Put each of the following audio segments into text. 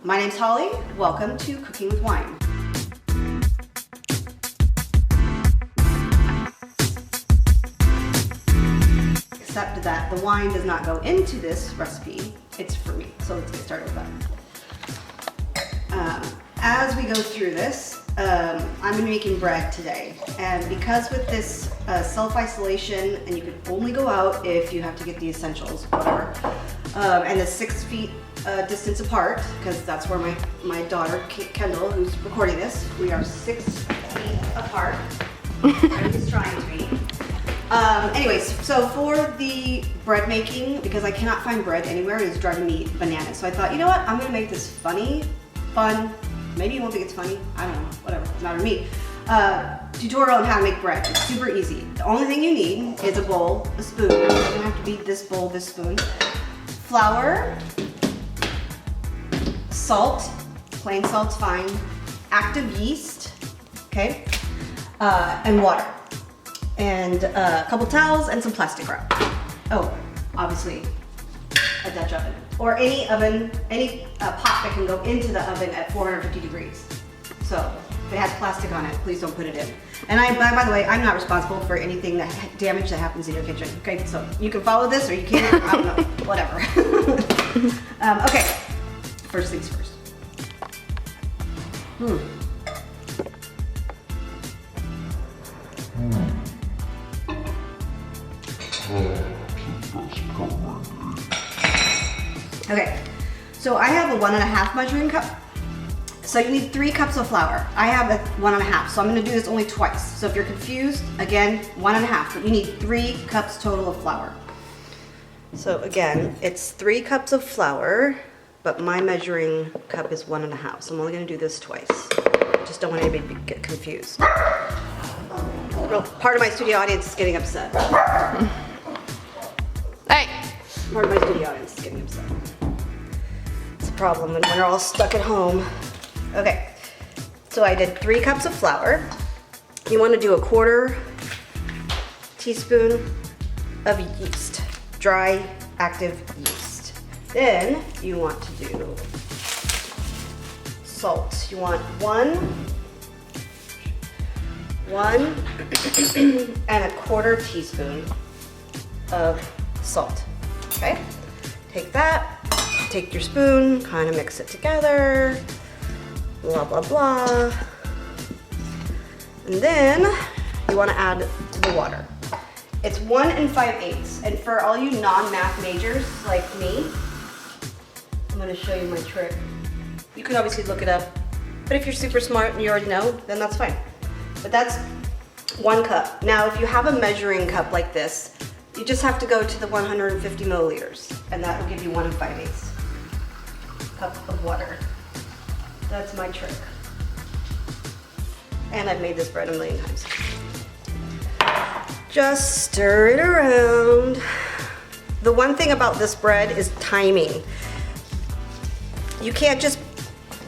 My name's Holly. Welcome to Cooking with Wine. Except that the wine does not go into this recipe. It's for me. So let's get started with that. As we go through this, I'm going to be making bread today. And because with this self-isolation, and you can only go out if you have to get the essentials, whatever, and the 6 feet distance apart, because that's where my daughter, Kendall, who's recording this, we are 6 feet apart. He's trying to be. Anyways, so for the bread making, because I cannot find bread anywhere, it's driving me bananas. So I thought, you know what, I'm gonna make this funny, fun, maybe you won't think it's funny, I don't know, whatever, it's not on me. Tutorial on how to make bread. It's super easy. The only thing you need is a bowl, a spoon. You're gonna have to beat this bowl, this spoon. Flour, salt, plain salt's fine, active yeast, okay, and water. And a couple towels and some plastic wrap. Oh, obviously a Dutch oven. Or any oven, any pot that can go into the oven at 450 degrees. So if it has plastic on it, please don't put it in. And by the way, I'm not responsible for anything damage that happens in your kitchen. Okay, so you can follow this or you can't, I don't know, whatever. Okay, first things first. Okay, so I have a 1.5 measuring cup. So you need 3 cups of flour. I have a 1.5, so I'm gonna do this only twice. So if you're confused, again, 1.5, but you need 3 cups total of flour. So again, it's 3 cups of flour, but my measuring cup is 1.5, so I'm only gonna do this twice. Just don't want anybody to get confused. Well, part of my studio audience is getting upset. Hey! Part of my studio audience is getting upset. It's a problem when we're all stuck at home. Okay, so I did 3 cups of flour. You want to do a 1/4 teaspoon of yeast, dry active yeast. Then you want to do salt. You want one and a 1/4 teaspoon of salt. Okay, take that, take your spoon, kind of mix it together, blah, blah, blah. And then you want to add the water. It's 1 5/8. And for all you non-math majors like me, I'm going to show you my trick. You can obviously look it up, but if you're super smart and you already know, then that's fine. But that's 1 cup. Now, if you have a measuring cup like this, you just have to go to the 150 milliliters, and that will give you 1 5/8 cup of water. That's my trick. And I've made this bread a million times. Just stir it around. The one thing about this bread is timing. You can't just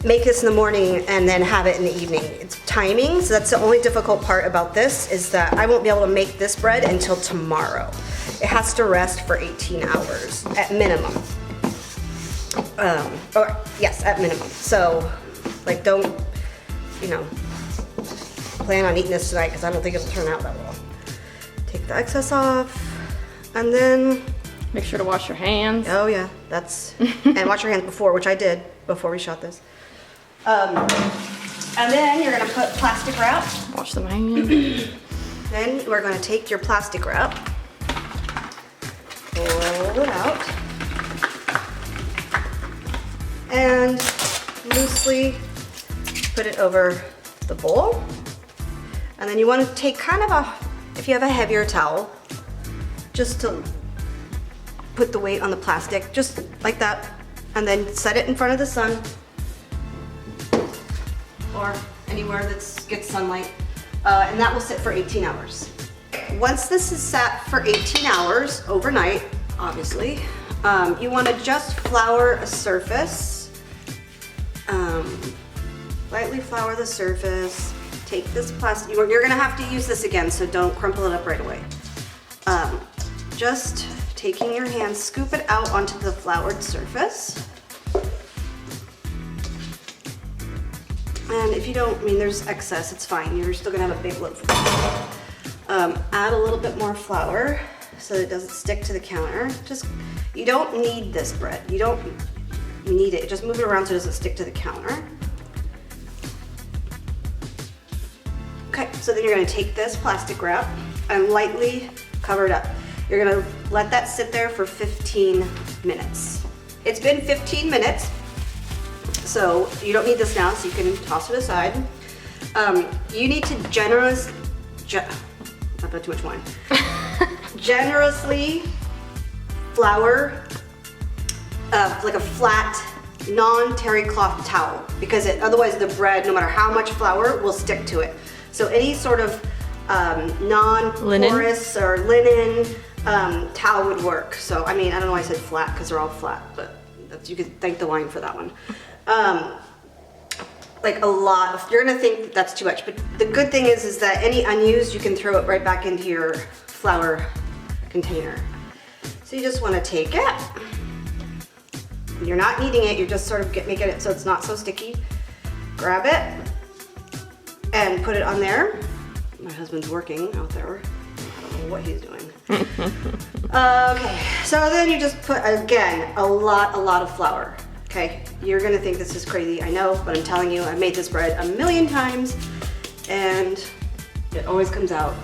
make this in the morning and then have it in the evening. It's timing, so that's the only difficult part about this, is that I won't be able to make this bread until tomorrow. It has to rest for 18 hours at minimum. Or yes, at minimum. So, like, don't, you know, plan on eating this tonight because I don't think it'll turn out that well. Take the excess off, and then Make sure to wash your hands. oh yeah, that's and wash your hands before, which I did before we shot this. And then you're gonna put plastic wrap. Wash them hands. Then we're gonna take your plastic wrap, roll it out, and loosely put it over the bowl. And then you want to take kind of if you have a heavier towel, just to put the weight on the plastic, just like that, and then set it in front of the sun or anywhere that gets sunlight, and that will sit for 18 hours. Once this is sat for 18 hours overnight, obviously, you want to just flour a surface, lightly flour the surface. Take this plastic, you're gonna have to use this again, so don't crumple it up right away. Just taking your hand, scoop it out onto the floured surface. And if you don't, I mean, there's excess, it's fine. You're still gonna have a big loaf. Add a little bit more flour so that it doesn't stick to the counter. You don't need this bread. You don't need it. Just move it around so it doesn't stick to the counter. Okay, so then you're gonna take this plastic wrap and lightly cover it up. You're gonna let that sit there for 15 minutes. It's been 15 minutes, so you don't need this now, so you can toss it aside. You need to not put too much wine. Generously flour like a flat, non-terry cloth towel, because otherwise the bread, no matter how much flour, will stick to it. So any sort of non-porous or linen towel would work. So I mean, I don't know why I said flat, because they're all flat, but you could thank the wine for that one. Like you're gonna think that's too much, but the good thing is that any unused, you can throw it right back into your flour container. So you just wanna take it. You're not kneading it, you're just sort of making it so it's not so sticky. Grab it and put it on there. My husband's working out there. I don't know what he's doing. Okay, so then you just put, again, a lot of flour. Okay, you're gonna think this is crazy, I know, but I'm telling you, I've made this bread a million times and it always comes out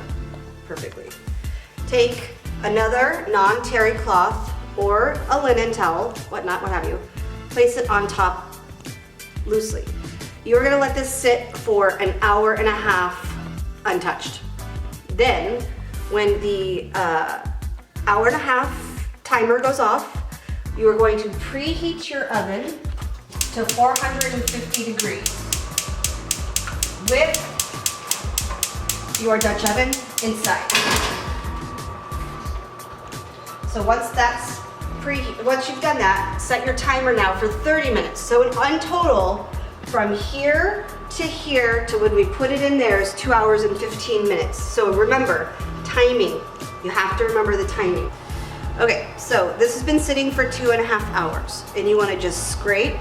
perfectly. Take another non-terry cloth or a linen towel, what have you, place it on top loosely. You're gonna let this sit for an hour and a half untouched. Then, when the hour and a half timer goes off, you are going to preheat your oven to 450 degrees with your Dutch oven inside. So once you've done that, set your timer now for 30 minutes. So in total, from here to when we put it in there is 2 hours and 15 minutes. So remember, timing. You have to remember the timing. Okay, so this has been sitting for 2.5 hours, and you want to just scrape.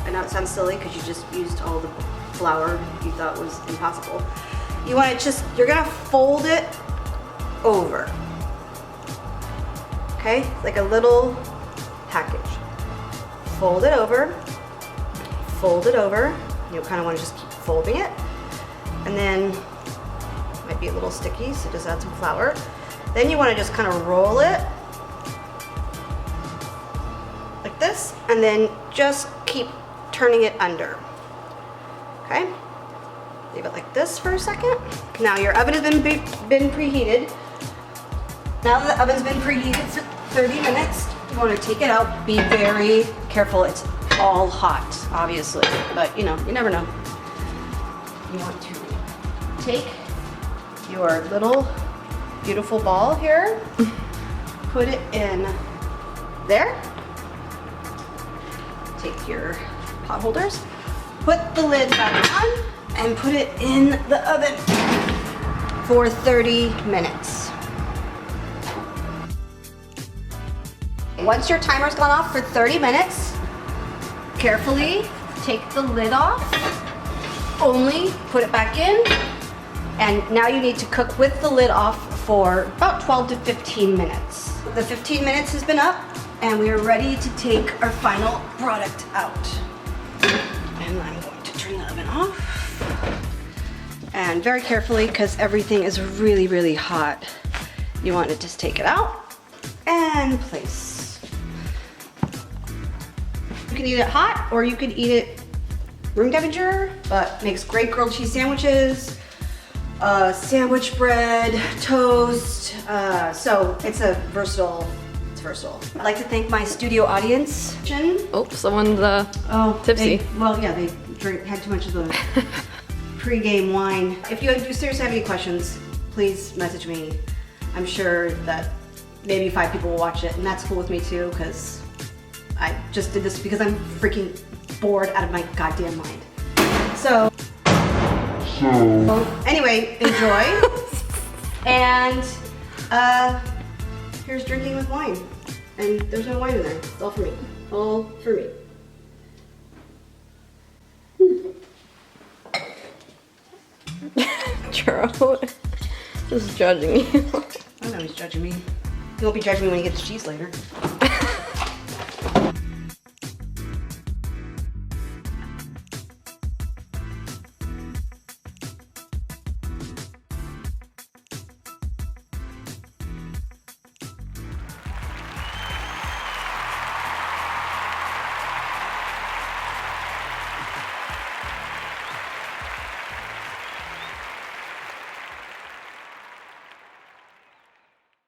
I know it sounds silly because you just used all the flour you thought was impossible. You want to you're gonna fold it over. Okay, like a little package. Fold it over. You'll kind of want to just keep folding it. And then, it might be a little sticky, so just add some flour. Then you want to just kind of roll it like this, and then just keep turning it under. Okay? Leave it like this for a second. Now your oven has been preheated. Now that the oven's been preheated for 30 minutes, you want to take it out. Be very careful. It's all hot, obviously, but you never know. You want to take your little beautiful ball here, put it in there. Take your pot holders, put the lid back on, and put it in the oven for 30 minutes. Once your timer's gone off for 30 minutes, carefully take the lid off, only put it back in, and now you need to cook with the lid off for about 12 to 15 minutes. The 15 minutes has been up, and we are ready to take our final product out. And I'm going to turn the oven off. And very carefully, because everything is really, really hot, you want to just take it out and place. You can eat it hot, or you can eat it room temperature, but makes great grilled cheese sandwiches, sandwich bread, toast. So it's versatile. I'd like to thank my studio audience. Oh, someone's tipsy. They had too much of the pre-game wine. If you seriously have any questions, please message me. I'm sure that maybe 5 people will watch it, and that's cool with me too, because I just did this because I'm freaking bored out of my goddamn mind. So anyway, enjoy. And here's drinking with wine. And there's no wine in there. It's all for me. All for me. churro. Just judging you. I know he's judging me. He won't be judging me when he gets cheese later.